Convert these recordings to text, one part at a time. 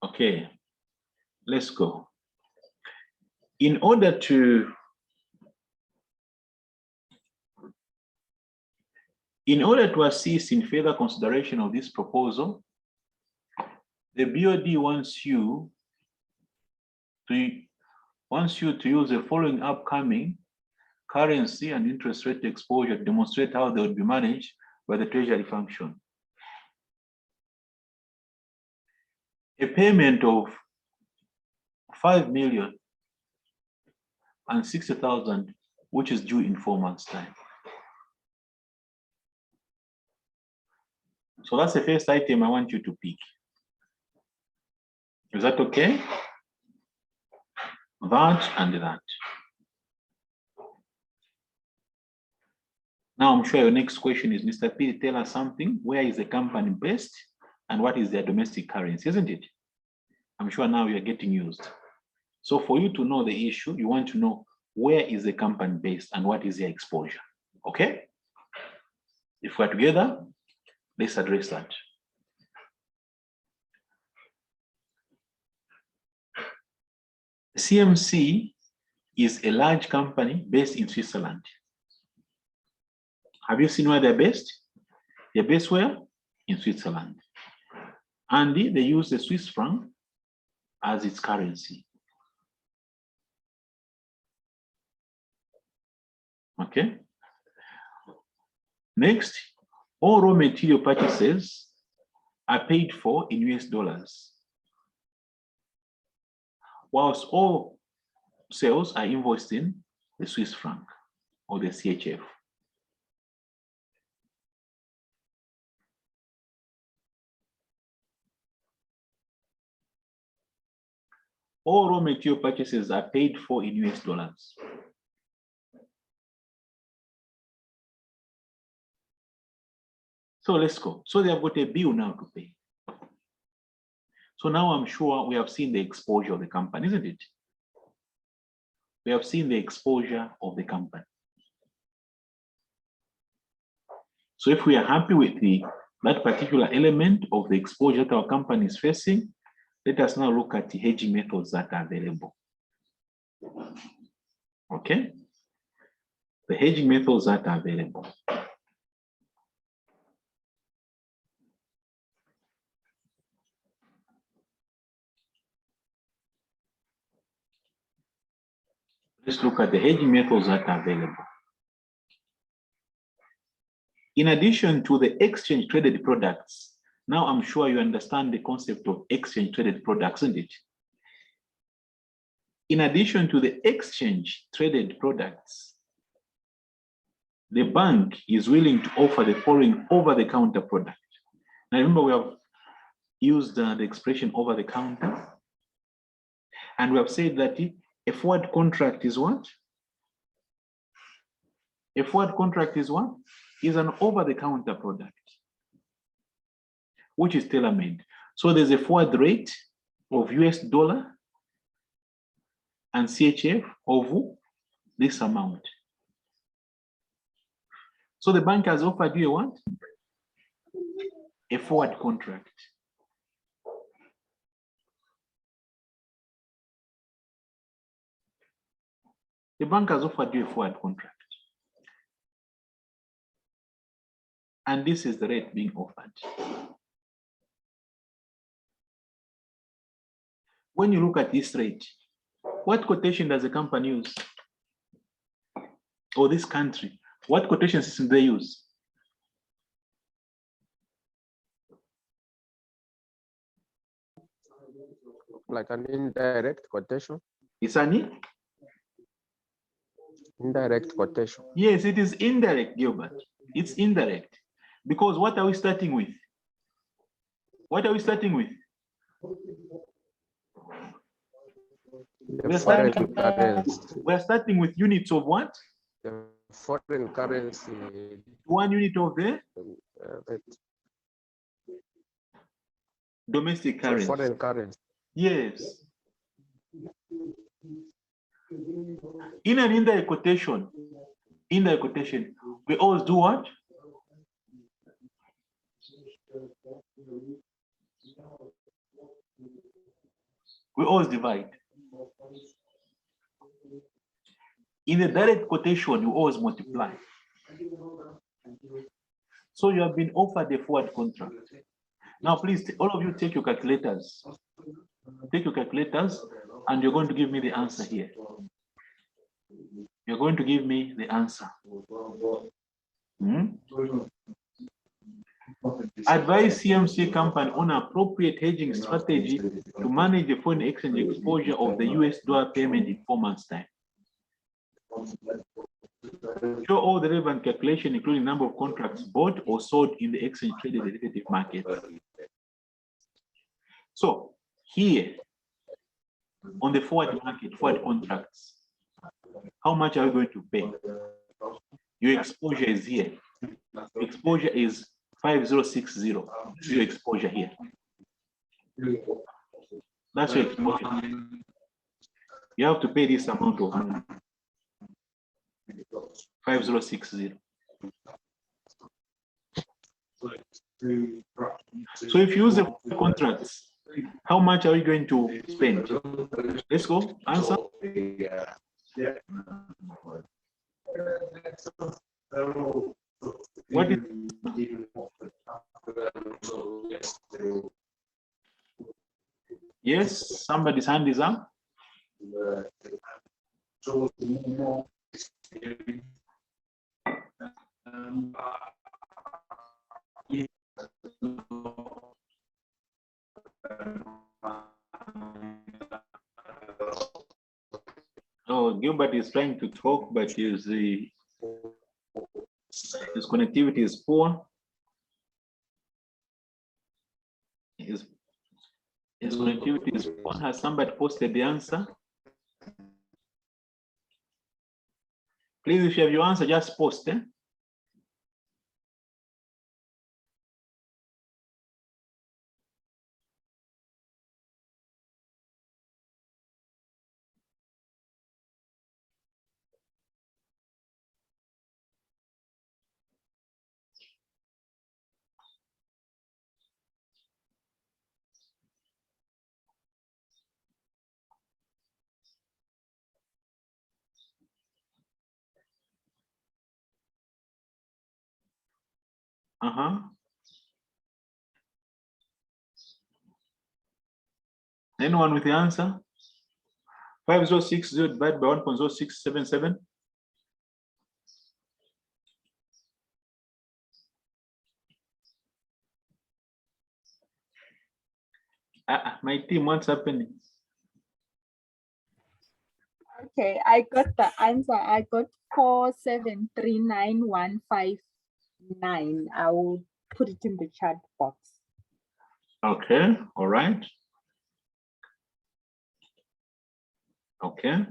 Okay, let's go. In order to assist in further consideration of this proposal, the BOD wants you to use the following upcoming currency and interest rate exposure to demonstrate how they would be managed by the treasury function. A payment of 5,060,000, which is due in 4 months' time. So that's the first item I want you to pick. Is that okay? That and that. Now I'm sure your next question is, Mr. P, tell us something. Where is the company based and what is their domestic currency, isn't it? I'm sure now you're getting used. So for you to know the issue, you want to know where is the company based and what is their exposure, okay? If we're together, let's address that. CMC is a large company based in Switzerland. Have you seen where they're based? They're based where? In Switzerland. And they use the Swiss franc as its currency. Okay. Next, all raw material purchases are paid for in US dollars, whilst all sales are invoiced in the Swiss franc or the CHF. All raw material purchases are paid for in US dollars. So let's go. So they have got a bill now to pay. So now I'm sure we have seen the exposure of the company, isn't it? We have seen the exposure of the company. So if we are happy with that particular element of the exposure that our company is facing, let us now look at the hedging methods that are available. Okay? The hedging methods that are available. Let's look at the hedging methods that are available. In addition to the exchange traded products, now I'm sure you understand the concept of exchange traded products, isn't it? In addition to the exchange traded products, the bank is willing to offer the following over-the-counter product. Now remember, we have used the expression over the counter, and we have said that a forward contract is what? A forward contract is what? Is an over-the-counter product, which is tailor-made. So there's a forward rate of US dollar and CHF of this amount. So the bank has offered you a what? A forward contract. The bank has offered you a forward contract. And this is the rate being offered. When you look at this rate, what quotation does the company use? Or this country? What quotation system do they use? Like an indirect quotation? It's an indirect quotation. Yes, it is indirect, Gilbert. It's indirect. Because what are we starting with? What are we starting with? We're starting with units of what? The foreign currency. 1 unit of the domestic currency. Foreign currency. Yes. In an indirect quotation, we always do what? We always divide. In the direct quotation, you always multiply. So you have been offered a forward contract. Now, please, all of you take your calculators. Take your calculators, and you're going to give me the answer here. You're going to give me the answer. Advise CMC company on appropriate hedging strategy to manage the foreign exchange exposure of the US dollar payment in 4 months' time. Show all the relevant calculation, including number of contracts bought or sold in the exchange traded derivative market. So here on the forward market, forward contracts, how much are you going to pay? Your exposure is here. Exposure is 5060. This is your exposure here. That's your exposure. You have to pay this amount of money. 5060. So if you use the contracts, how much are you going to spend? Let's go. Answer. What is yes? Somebody's hand is up. Oh, Gilbert is trying to talk, but his connectivity is poor. His connectivity is poor. Has somebody posted the answer? Please, if you have your answer, just post it. Anyone with the answer? 5060 divided by 1.0677. My team, what's happening? Okay, I got the answer. I got 4739159. I will put it in the chat box. Okay, all right. Okay.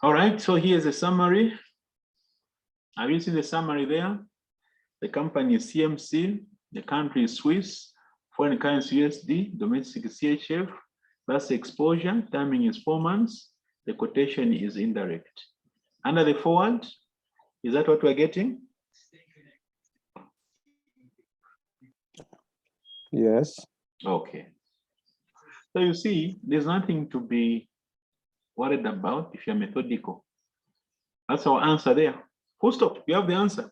All right, so here's a summary. Have you seen the summary there? The company is CMC, the country is Swiss, foreign currency USD, domestic CHF, that's the exposure, timing is 4 months, the quotation is indirect. Under the forward, is that what we're getting? Yes. Okay. So you see, there's nothing to be worried about if you're methodical. That's our answer there. Full stop, you have the answer.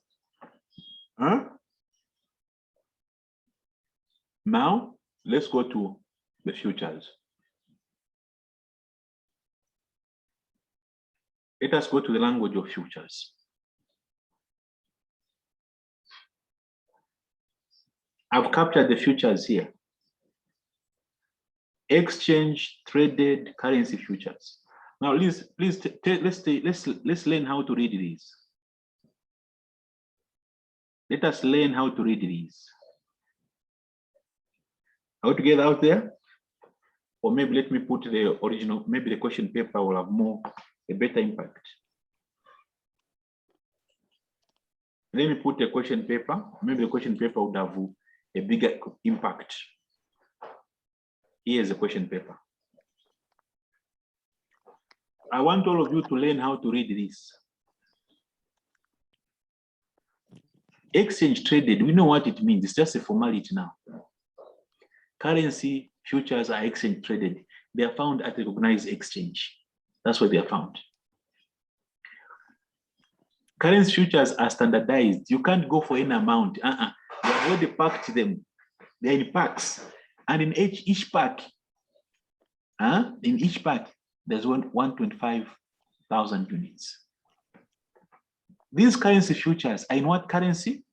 Huh? Now, let's go to the futures. Let us go to the language of futures. I've captured the futures here. Exchange traded currency futures. Now, let's learn how to read these. Let us learn how to read these. Are we together out there? Or maybe let me put the original, maybe the question paper will have a better impact. Let me put the question paper, maybe the question paper would have a bigger impact. Here's the question paper. I want all of you to learn how to read this. Exchange traded, we know what it means. It's just a formality now. Currency futures are exchange traded. They are found at a recognized exchange. That's where they are found. Currency futures are standardized. You can't go for any amount. They have already packed them. They're in packs. And in each pack, there's 125,000 units. These currency futures are in what currency?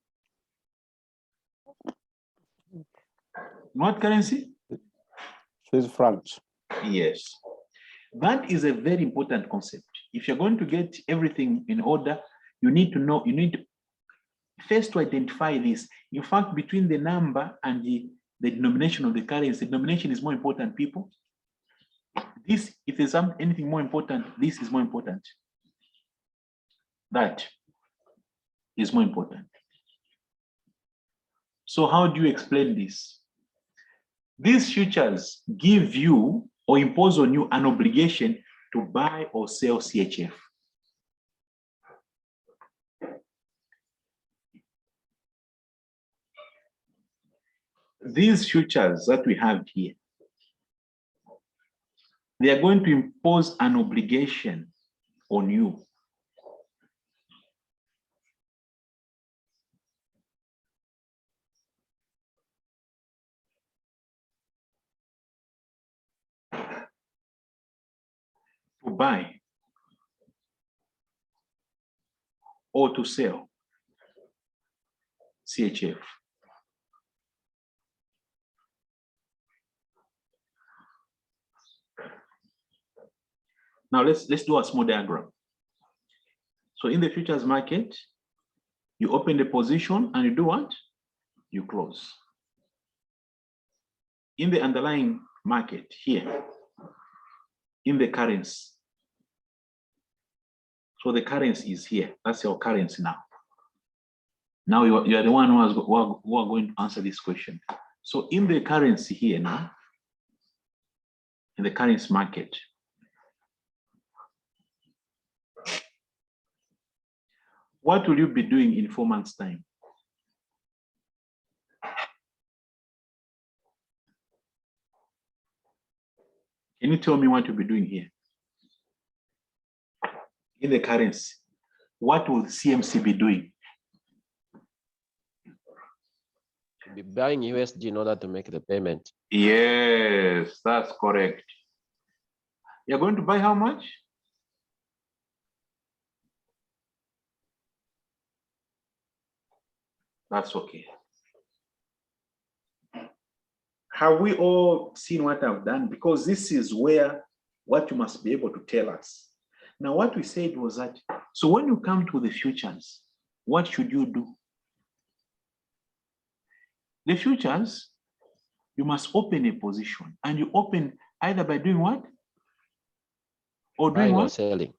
In what currency? Swiss francs. Yes. That is a very important concept. If you're going to get everything in order, you need to know, you need to first to identify this. In fact, between the number and the denomination of the currency, the denomination is more important, people. This, if there's anything more important, this is more important. That is more important. So how do you explain this? These futures give you or impose on you an obligation to buy or sell CHF. These futures that we have here, they are going to impose an obligation on you. To buy or to sell CHF. Now let's do a small diagram. So in the futures market, you open the position and you do what? You close. In the underlying market here, in the currency. So the currency is here. That's your currency now. Now you are the one who are going to answer this question. So in the currency here now, in the currency market, what will you be doing in 4 months' time? Can you tell me what you'll be doing here? In the currency, what will CMC be doing? Be buying USD in order to make the payment. Yes, that's correct. You're going to buy how much? That's okay. Have we all seen what I've done? Because this is where what you must be able to tell us. Now, what we said was that, so when you come to the futures, what should you do? The futures, you must open a position, and you open either by doing what? Or doing Buying or what? selling.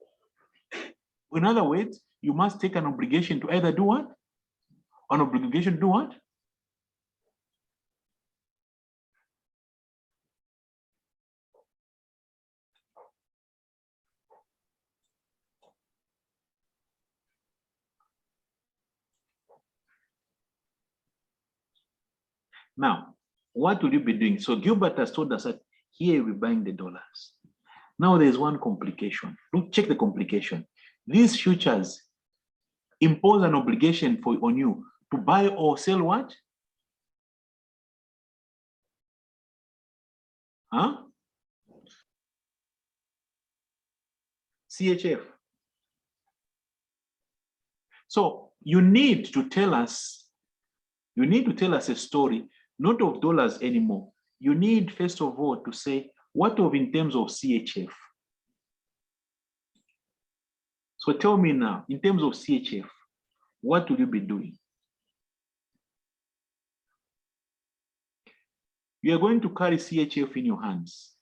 In other words, you must take an obligation to either do what? An obligation to do what? Now, what will you be doing? So Gilbert has told us that here we're buying the dollars. Now there's one complication. Look, check the complication. These futures impose an obligation on you to buy or sell what? CHF. So you need to tell us a story, not of dollars anymore. You need, first of all, to say, what of in terms of CHF? So tell me now, in terms of CHF, what will you be doing? You are going to carry CHF in your hands.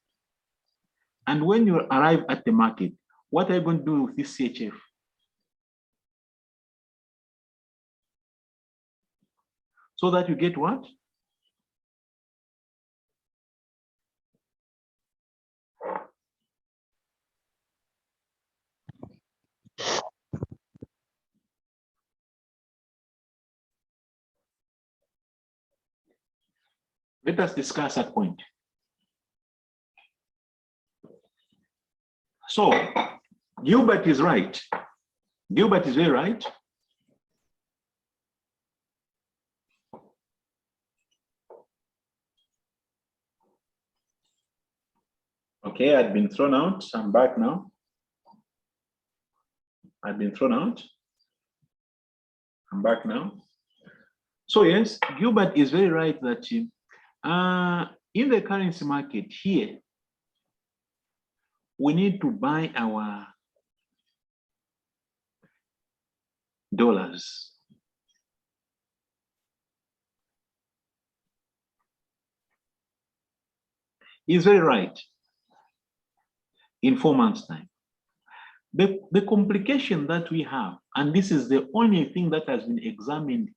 And when you arrive at the market, what are you going to do with this CHF? So that you get what? Let us discuss that point. So Gilbert is right. Gilbert is very right. Okay, I'd been thrown out. I'm back now. I've been thrown out. I'm back now. So yes, Gilbert is very right that in the currency market here, we need to buy our dollars. He's very right. In 4 months' time. The complication that we have, and this is the only thing that has been examined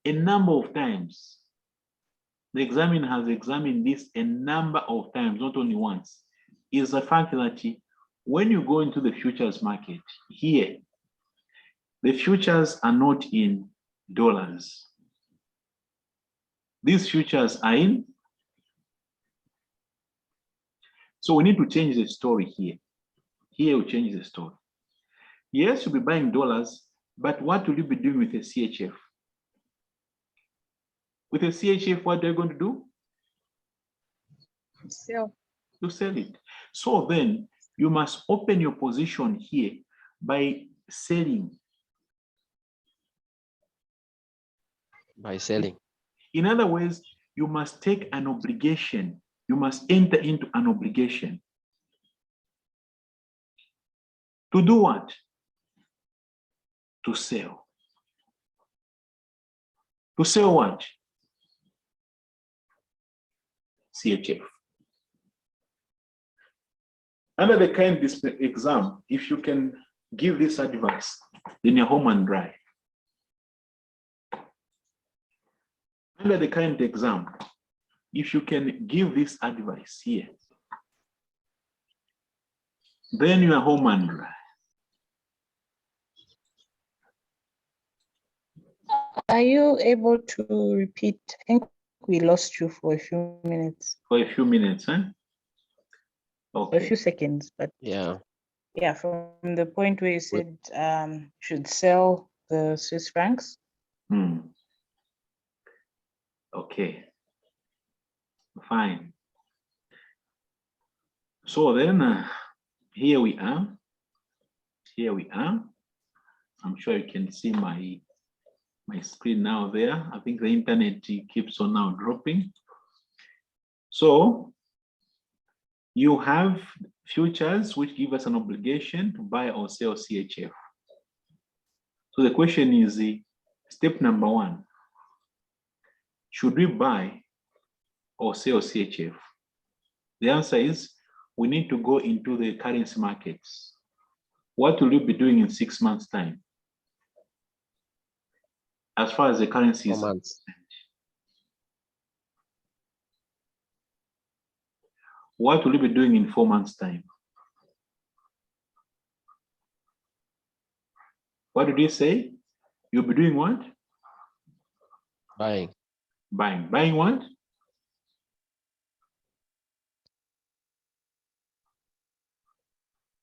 a number of times. The examiner has examined this a number of times, not only once, is the fact that when you go into the futures market here, the futures are not in dollars. These futures are in. So we need to change the story here. Here we change the story. Yes, you'll be buying dollars, but what will you be doing with a CHF? With a CHF, what are you going to do? Sell. You sell it. So then you must open your position here by selling. By selling. In other words, you must take an obligation. You must enter into an obligation. To do what? To sell. To sell what? CHF. Under the current exam, if you can give this advice, then you're home and dry. Under the current exam, if you can give this advice here, then you are home and dry. Are you able to repeat? I think we lost you for a few minutes. For a few minutes, huh? For a Okay. few seconds, but Yeah. yeah, from the point where you said should sell the Swiss francs. Okay. Fine. So then here we are. Here we are. I'm sure you can see my screen now there. I think the internet keeps on now dropping. So you have futures which give us an obligation to buy or sell CHF. So the question is step number 1. Should we buy or sell CHF? The answer is we need to go into the currency markets. What will you be doing in 6 months' time? As far as the currency 4 is months. concerned. What will you be doing in 4 months' time? What did you say? You'll be doing what? Buying. Buying. Buying what?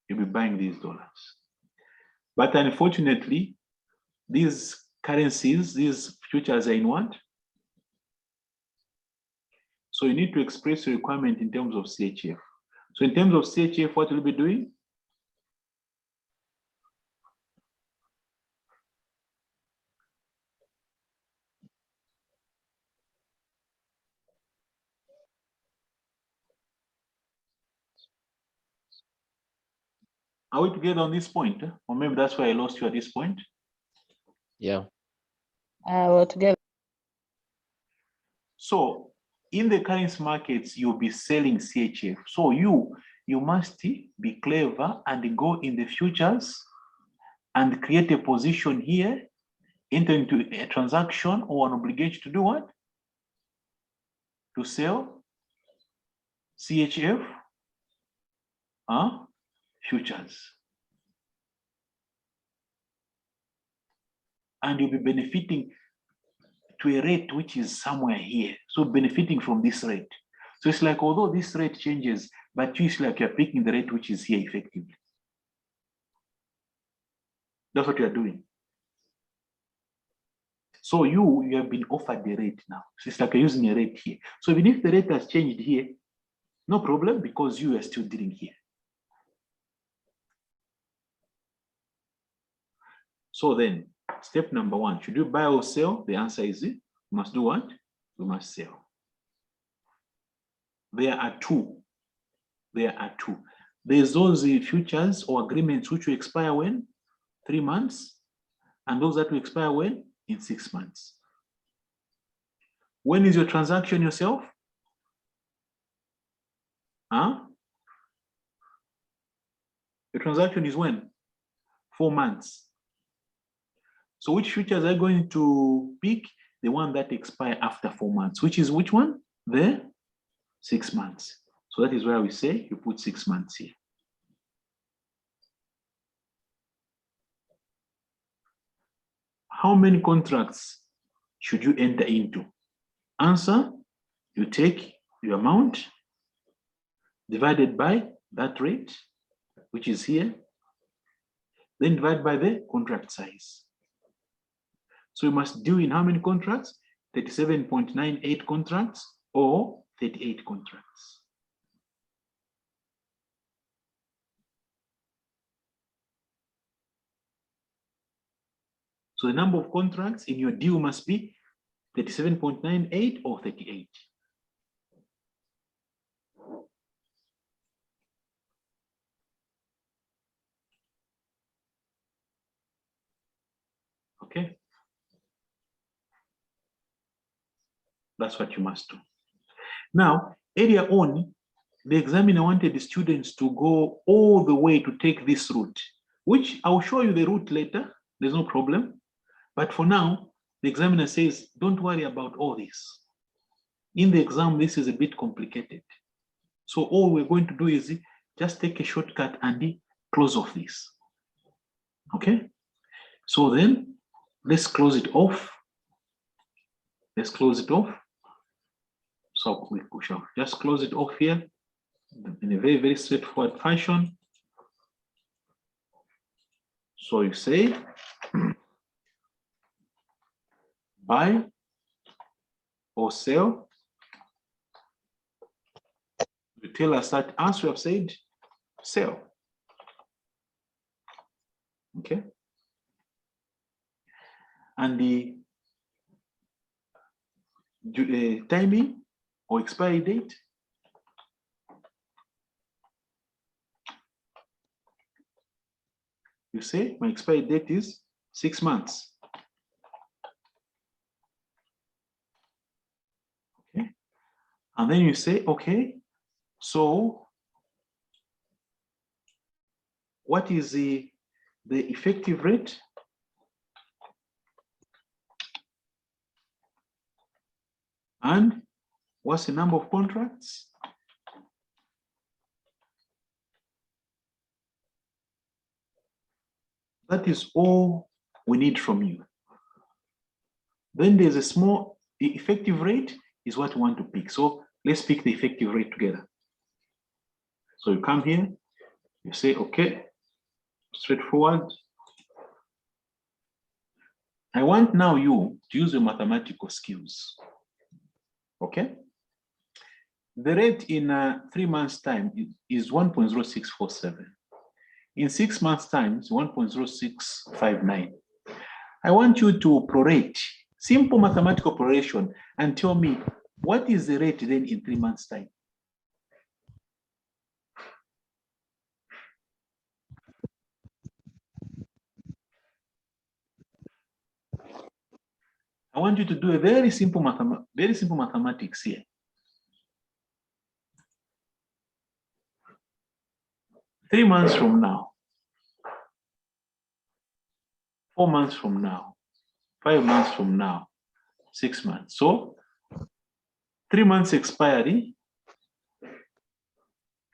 You'll be buying these dollars. But unfortunately, these currencies, these futures are in what? So you need to express your requirement in terms of CHF. So in terms of CHF, what will you be doing? Are we together on this point? Or maybe that's why I lost you at this point. Yeah. We're together. So in the currency markets, you'll be selling CHF. So you must be clever and go in the futures and create a position here, enter into a transaction or an obligation to do what? To sell CHF futures. And you'll be benefiting to a rate which is somewhere here. So benefiting from this rate. So it's like, although this rate changes, but it's like you're picking the rate which is here effectively. That's what you're doing. So you have been offered the rate now. So it's like you're using a rate here. So even if the rate has changed here, no problem, because you are still dealing here. So then, step number one, should you buy or sell? The answer is you must do what? You must sell. There are two. There are two. There's those futures or agreements which will expire when? 3 months. And those that will expire when? In 6 months. When is your transaction yourself? Huh? Your transaction is when? 4 months. So which futures are you going to pick? The one that expire after 4 months, which is which one? The 6 months. So that is where we say you put 6 months here. How many contracts should you enter into? Answer, you take your amount divided by that rate, which is here, then divide by the contract size. So you must deal in how many contracts? 37.98 contracts or 38 contracts. So the number of contracts in your deal must be 37.98 or 38. Okay. That's what you must do. Now, earlier on, the examiner wanted the students to go all the way to take this route, which I'll show you the route later. There's no problem. But for now, the examiner says, don't worry about all this. In the exam, this is a bit complicated. So all we're going to do is just take a shortcut and close off this. Okay? So then, let's close it off. Let's close it off. So we shall just close it off here in a very, very straightforward fashion. So you say, buy or sell. You tell us that, as we have said, sell. Okay. And the timing or expiry date. You say, my expiry date is 6 months. Okay. And then you say, okay, so what is the effective rate? And what's the number of contracts? That is all we need from you. Then there's a small, the effective rate is what we want to pick. So let's pick the effective rate together. So you come here, you say, okay, straightforward. I want now you to use your mathematical skills. Okay? The rate in 3 months' time is 1.0647. In 6 months' time, it's 1.0659. I want you to prorate, simple mathematical proration, and tell me what is the rate then in 3 months' time? I want you to do a very simple mathematics here. 3 months from now, 4 months from now, 5 months from now, 6 months. So 3 months expiry,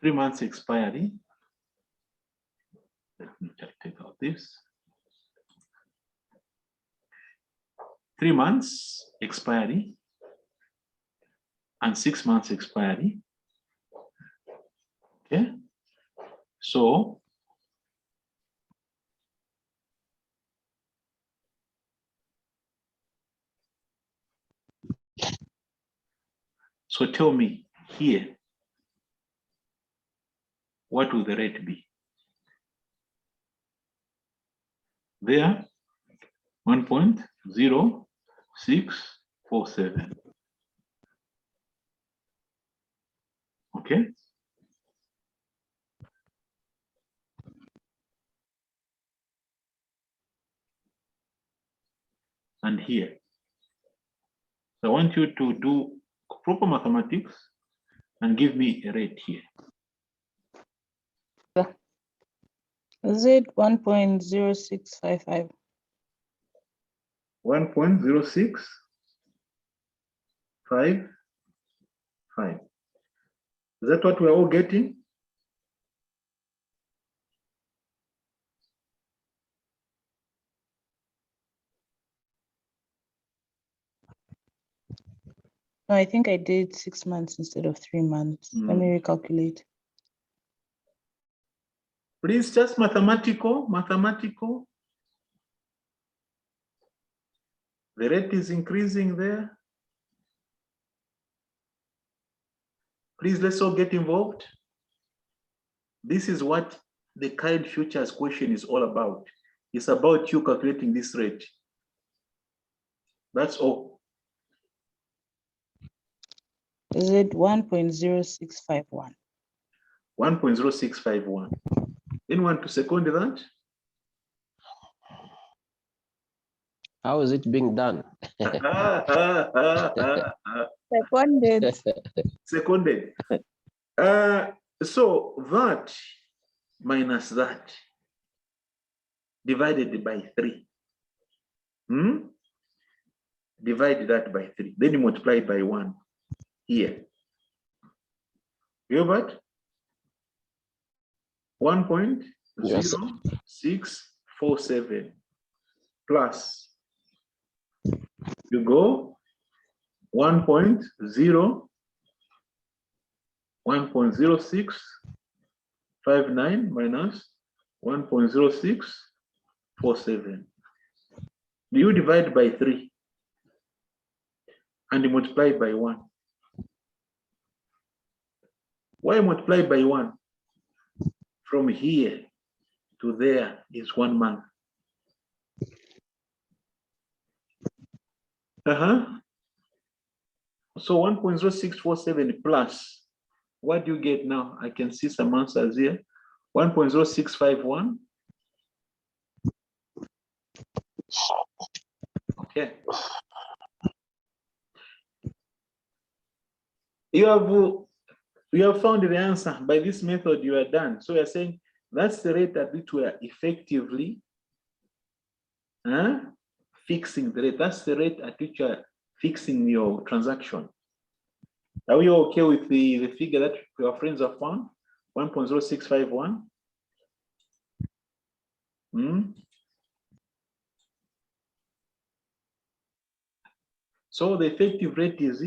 3 months expiry. Let me take out this. 3 months expiry and 6 months expiry. Okay, so tell me here, what will the rate be? There, 1.0647. Okay. And here, so I want you to do proper mathematics and give me a rate here. Is it 1.0655? 1.0655. Is that what we're all getting? No, I think I did 6 months instead of 3 months. Let me recalculate. Please, just mathematical. The rate is increasing there. Please, let's all get involved. This is what the kind futures question is all about. It's about you calculating this rate. That's all. Is it 1.0651? 1.0651. Anyone to second that? How is it being done? Seconded. Seconded. So that minus that divided by 3. Divide that by 3. Then you multiply by 1 here. You have what? 1.0647 plus. You go 1.0659 minus 1.0647. You divide by 3 and you multiply by 1. Why multiply by 1? From here to there is 1 month. So 1.0647 plus, what do you get now? I can see some answers here. 1.0651. Okay. You have found the answer. By this method, you are done. So you're saying that's the rate at which we are effectively fixing the rate. That's the rate at which you are fixing your transaction. Are we okay with the figure that your friends have found? 1.0651. So the effective rate is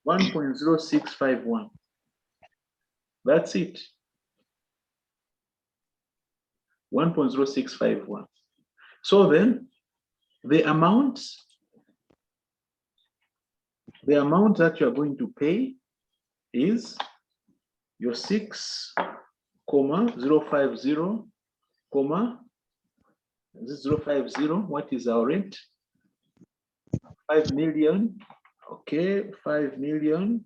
1.0651. That's it. 1.0651. So then the amount that you are going to pay is your 6,050, 050. What is our rate? 5 million. Okay, 5 million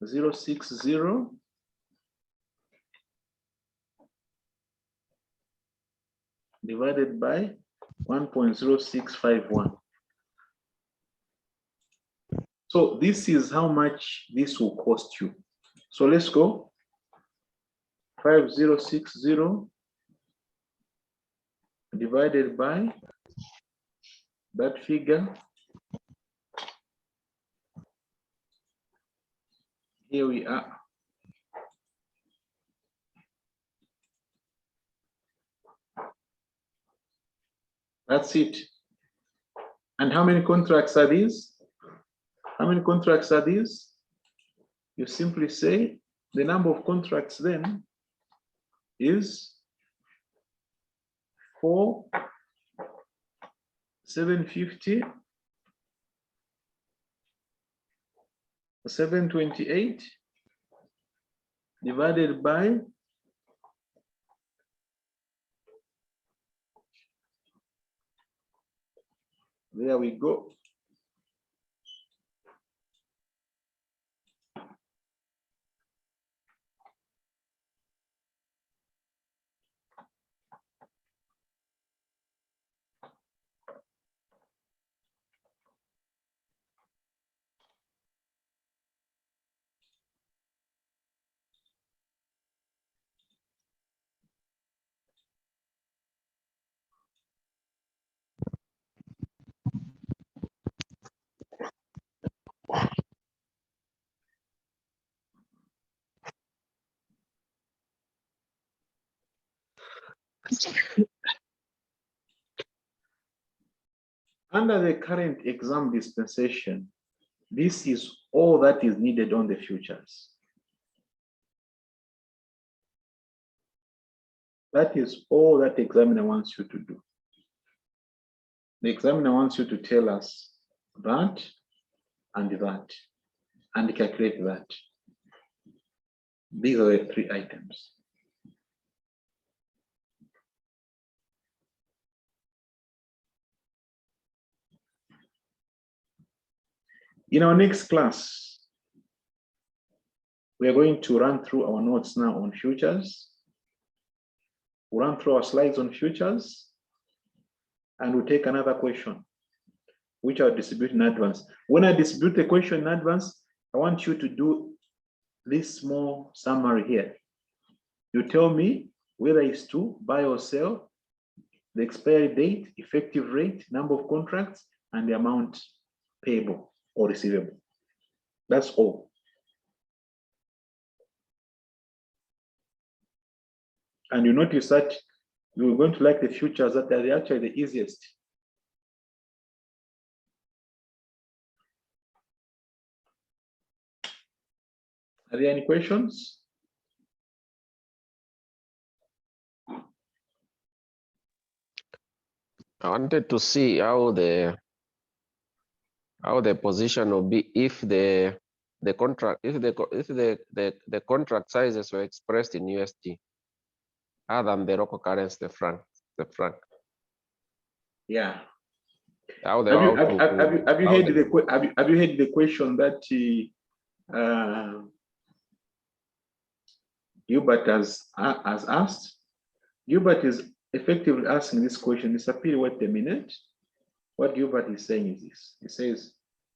060 divided by 1.0651. So this is how much this will cost you. So let's go. 5060 divided by that figure. Here we are. That's it. And how many contracts are these? How many contracts are these? You simply say the number of contracts then is 4, 750, 728 divided by there we go. Under the current exam dispensation, this is all that is needed on the futures. That is all that the examiner wants you to do. The examiner wants you to tell us that and that and calculate that. These are the 3 items. In our next class, we are going to run through our notes now on futures. We'll run through our slides on futures, and we'll take another question, which I'll distribute in advance. When I distribute the question in advance, I want you to do this small summary here. You tell me whether it's to buy or sell, the expiry date, effective rate, number of contracts, and the amount payable or receivable. That's all. And you notice that you're going to like the futures that are actually the easiest. Are there any questions? I wanted to see how the position will be if the contract if the contract sizes were expressed in USD other than the local currency, the franc. Yeah. Have you heard the question that Gilbert has asked? Gilbert is effectively asking this question. It's a period, wait a minute. What Gilbert is saying is this. He says,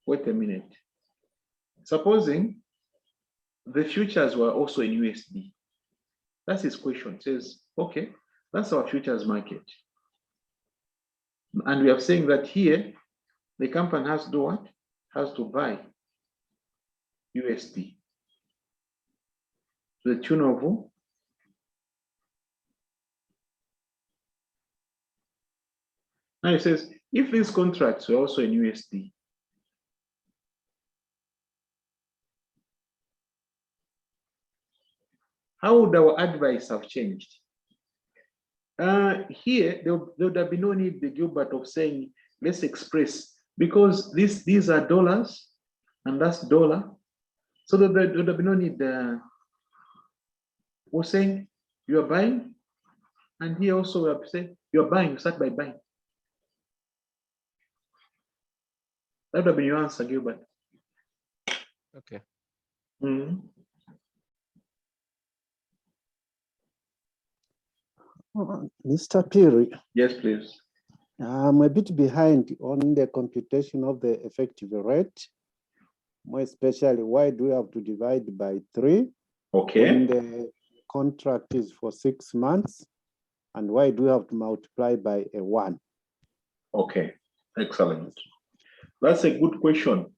wait a minute. Supposing the futures were also in USD. That's his question. It says, okay, that's our futures market. And we are saying that here, the company has to do what? Has to buy USD to the tune of now it says, if these contracts were also in USD, how would our advice have changed? Here, there would have been no need, the Gilbert, of saying, let's express, because these are dollars, and that's dollar. So there would have been no need. We're saying you are buying, and here also we are saying you're buying, you start by buying. That would have been your answer, Gilbert. Okay. Mr. Piri, Yes, please. I'm a bit behind on the computation of the effective rate. More especially, why do we have to divide by 3? Okay. When the contract is for 6 months, and why do we have to multiply by a 1? Okay, excellent. That's a good question.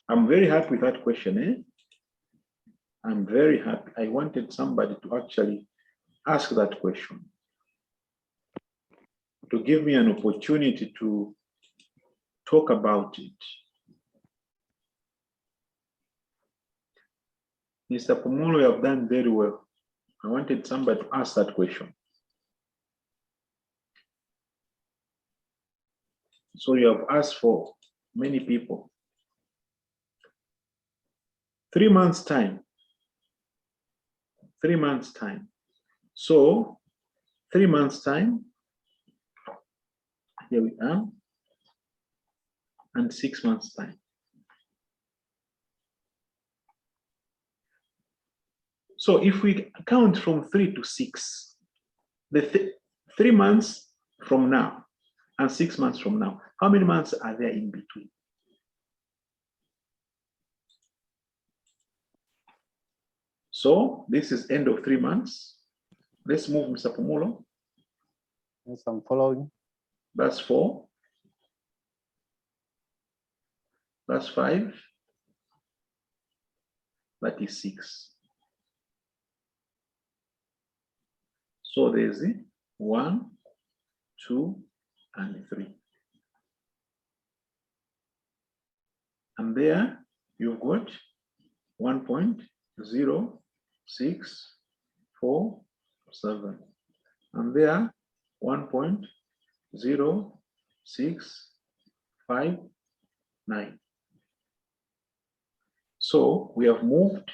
I'm very happy with that question. I'm very happy. I wanted somebody to actually ask that question, to give me an opportunity to talk about it. Mr. Pomolo, you have done very well. I wanted somebody to ask that question. So you have asked for many people. 3 months time. 3 months time. So 3 months time. Here we are. And 6 months time. So if we count from 3 to 6, the 3 months from now and 6 months from now, how many months are there in between? So this is end of 3 months. Let's move, Mr. Pomolo. Yes, I'm following. That's 4. That's 5. That is 6. So there's 1, 2, and 3. And there you've got 1.0647. And there 1.0659. So we have moved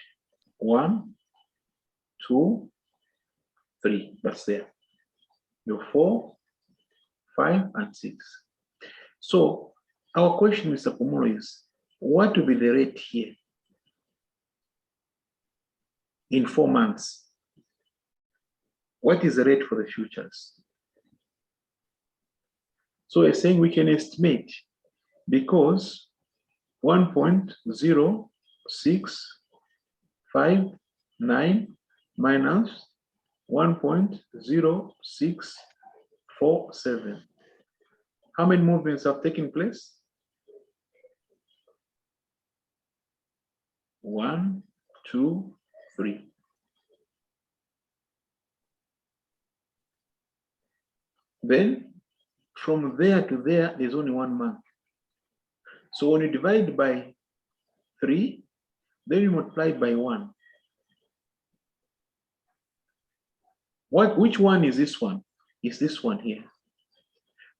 1, 2, 3. That's there. Your 4, 5, and 6. So our question, Mr. Pomolo, is what will be the rate here in 4 months? What is the rate for the futures? So we're saying we can estimate because 1.0659 minus 1.0647. How many movements have taken place? 1, 2, 3. Then from there to there, there's only 1 month. So when you divide by 3, then you multiply by 1. Which one is this one? Is this one here.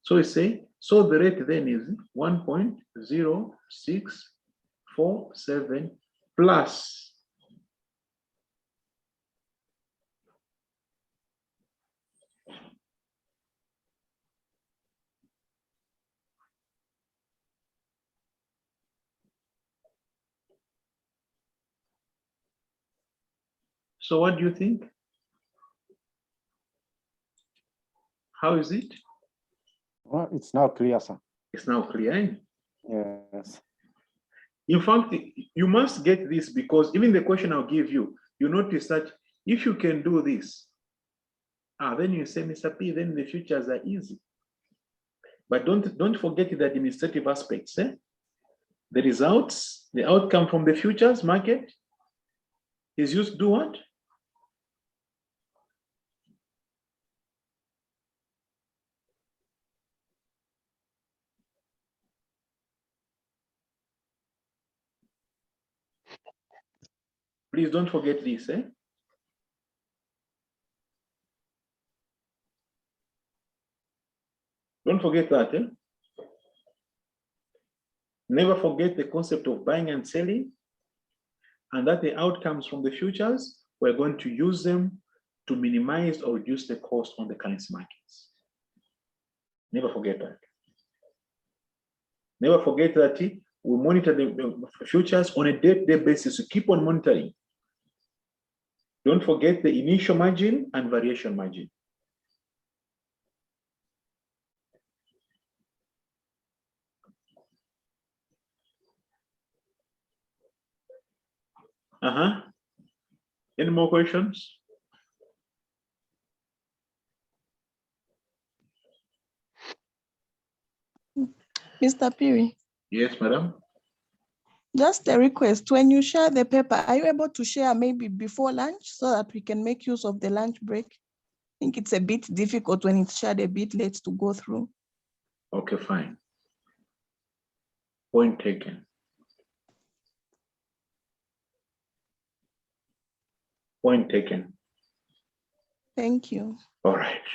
So we say, so the rate then is 1.0647 plus so what do you think? How is it? Well, it's now clear, sir. It's now clear. Eh? Yes. In fact, you must get this because even the question I'll give you, you notice that if you can do this, then you say, Mr. P, then the futures are easy. But don't forget the administrative aspects. Eh? The results, the outcome from the futures market is used to do what? Please don't forget this. Eh? Don't forget that. Eh? Never forget the concept of buying and selling, and that the outcomes from the futures, we're going to use them to minimize or reduce the cost on the currency markets. Never forget that. Never forget that we monitor the futures on a day-to-day basis. We keep on monitoring. Don't forget the initial margin and variation margin. Any more questions? Mr. Piri, Yes, madam. just a request. When you share the paper, are you able to share maybe before lunch so that we can make use of the lunch break? I think it's a bit difficult when it's shared a bit late to go through. Okay, fine. Point taken. Point taken. Thank you. All right.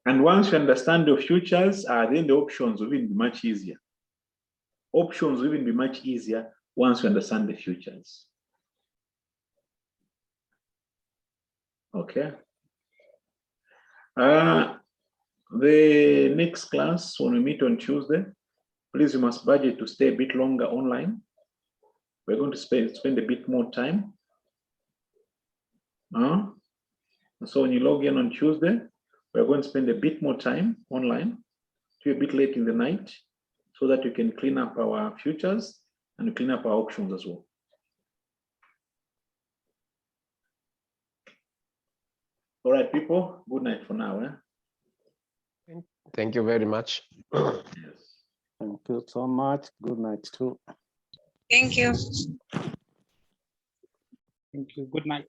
And once you understand the futures, then the options will even be much easier. Options will even be much easier once you understand the futures. Okay. The next class, when we meet on Tuesday, please, you must budget to stay a bit longer online. We're going to spend a bit more time. So when you log in on Tuesday, we're going to spend a bit more time online, to a bit late in the night, so that you can clean up our futures and clean up our options as well. All right, people, good night for now. Thank you very much. Yes. Thank you so much. Good night too. Thank you. Thank you. Good night.